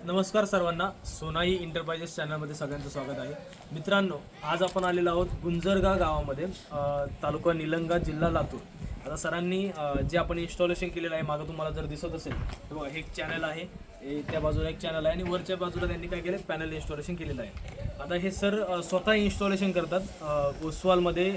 नमस्कार सर्वांना, सोनाई इंटरप्राइजेस चॅनलमध्ये सगळ्यांचं स्वागत आहे. मित्रांनो, आज आपण आलेलो आहोत गुंजरगाव गावामध्ये, तालुका निलंगा, जिल्हा लातूर. आता सरांनी जे आपण इन्स्टॉलेशन केलेलं आहे, मागं तुम्हाला जर दिसत असेल तर बघा, हे एक चॅनल आहे, त्या बाजूला एक चॅनल आहे आणि वरच्या बाजूला त्यांनी काय केलं, पॅनल इन्स्टॉलेशन केलेलं आहे. आता हे सर स्वतः इन्स्टॉलेशन करतात. ओसवालमध्ये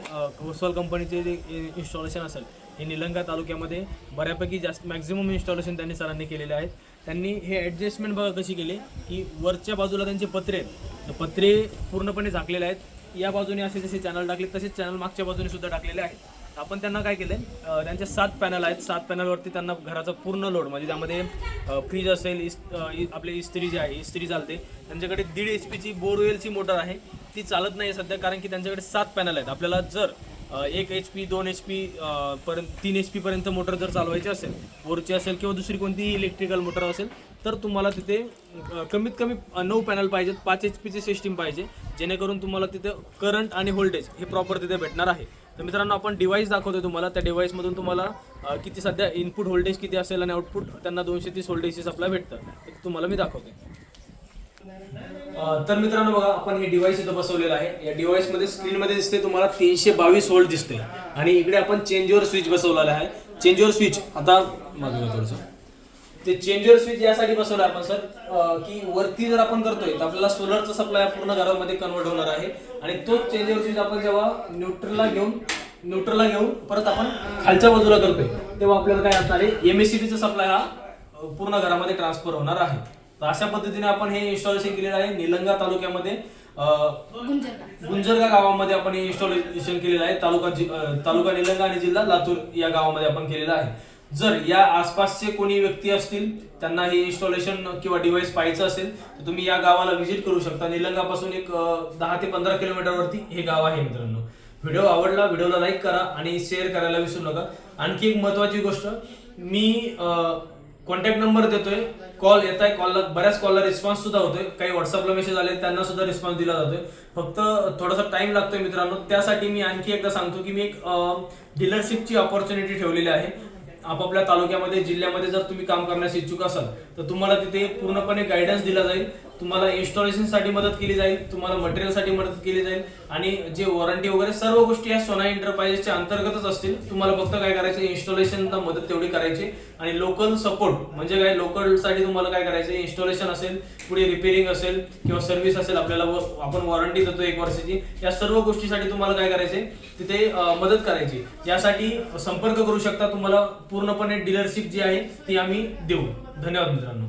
ओसवाल कंपनीचे जे इन्स्टॉलेशन असेल, हे निलंगा तालुक्यामध्ये बऱ्यापैकी जास्त मॅक्झिमम इन्स्टॉलेशन त्यांनी सरांनी केलेले आहेत. त्यांनी हे ॲडजस्टमेंट बघा कशी केली की वरच्या बाजूला त्यांचे पत्रे आहेत, तर पत्रे पूर्णपणे झाकलेले आहेत. या बाजूने असे जसे चॅनल टाकले तसेच चॅनल मागच्या बाजूने सुद्धा टाकलेले आहेत. आपण त्यांना काय केलं आहे, त्यांचे 7 पॅनल आहेत. 7 पॅनलवरती त्यांना घराचा पूर्ण लोड, म्हणजे त्यामध्ये फ्रीज असेल, आपली इस्त्री जी आहे इस्त्री चालते. त्यांच्याकडे 1.5 HP बोरवेलची मोटर आहे, ती चालत नाही सध्या, कारण की त्यांच्याकडे 7 पॅनल आहेत. आपल्याला जर 1 HP 2 HP पर्यंत 3 HP पर्यंत मोटर जर चालवायची असेल, बोरची असेल किंवा दुसरी कोणतीही इलेक्ट्रिकल मोटर असेल, तर तुम्हाला तिथे कमीत कमी 9 पॅनल पाहिजेत. 5 HP सिस्टीम पाहिजे, जेणेकरून तुम्हाला तिथे करंट आणि व्होल्टेज हे प्रॉपर तिथे भेटणार आहे. तर मित्रांनो, आपण डिव्हाइस दाखवतो तुम्हाला. त्या डिव्हाइसमधून तुम्हाला किती सध्या इनपुट व्होल्टेज किती असेल आणि आउटपुट त्यांना 230 व्होल्टेजची सप्लाय भेटतं, ते तुम्हाला मी दाखवते. तर मित्रांनो बघा, आपण हे डिव्हाइस इथं बसवलेलं आहे. या डिव्हाइसमध्ये स्क्रीनमध्ये दिसते तुम्हाला 322 व्होल्ट दिसते आणि इकडे आपण चेंजओव्हर स्विच बसवलेला आहे. चेंजओव्हर स्विच आता मागं थोडंसं, ते चेंजओव्हर स्विच यासाठी बसवलं आपण सर, की वरती जर आपण करतोय तर आपल्याला सोलरचा सप्लाय पूर्ण घरामध्ये कन्वर्ट होणार आहे. आणि तोच चेंजओव्हर स्विच आपण जेव्हा न्यूट्रलला घेऊन परत आपण खालच्या बाजूला करतोय, तेव्हा आपल्याला काय असणार आहे, MACBचा सप्लाय हा पूर्ण घरामध्ये ट्रान्सफर होणार आहे. तर अशा पद्धतीने आपण हे इन्स्टॉलेशन केलेलं आहे. निलंगा तालुक्यामध्ये गुंजरगाव गावामध्ये आपण हे इन्स्टॉलेशन केलेलं आहे. तालुका निलंगा आणि जिल्हा लातूर या गावामध्ये आपण केलेलं आहे. जर या आसपासचे कोणी व्यक्ती असतील, त्यांना हे इन्स्टॉलेशन किंवा डिव्हाइस पाहायचं असेल, तर तुम्ही या गावाला व्हिजिट करू शकता. निलंगापासून एक 10 ते 15 किलोमीटरवरती हे गाव आहे. मित्रांनो, व्हिडिओ आवडला, व्हिडिओला लाईक करा आणि शेअर करायला विसरू नका. आणखी एक महत्त्वाची गोष्ट, मी कॉन्टॅक्ट नंबर देतोय, कॉल येत आहे, कॉलला बऱ्याच कॉलला रिस्पॉन्स सुद्धा होतोय. काही व्हॉट्सअपला मेसेज आले, त्यांना सुद्धा रिस्पॉन्स दिला जातोय. फक्त थोडासा टाइम लागतोय मित्रांनो. त्यासाठी मी आणखी एकदा सांगतो की मी एक डीलरशिपची ऑपॉर्च्युनिटी ठेवलेली आहे. आपापल्या तालुक्यामध्ये, जिल्ह्यामध्ये जर तुम्ही काम करण्यास इच्छुक असाल, तर तुम्हाला तिथे पूर्णपणे गायडन्स दिला जाईल. तुम्हाला इन्स्टॉलेशनसाठी मदत केली जाईल, तुम्हाला मटेरियलसाठी मदत केली जाईल आणि जे वॉरंटी वगैरे सर्व गोष्टी या सोनाई इंटरप्राइजेसच्या अंतर्गतच असतील. तुम्हाला फक्त काय करायचं, इन्स्टॉलेशनला मदत तेवढी करायची आणि लोकल सपोर्ट म्हणजे काय, लोकलसाठी तुम्हाला काय करायचं, इन्स्टॉलेशन असेल, पुढे रिपेअरिंग असेल किंवा सर्व्हिस असेल, आपल्याला आपण वॉरंटी देतो 1 वर्षाची, या सर्व गोष्टीसाठी तुम्हाला काय करायचे, तिथे मदत करायची. यासाठी संपर्क करू शकता. तुम्हाला पूर्णपणे डीलरशिप जी आहे ती आम्ही देऊ. धन्यवाद मित्रांनो.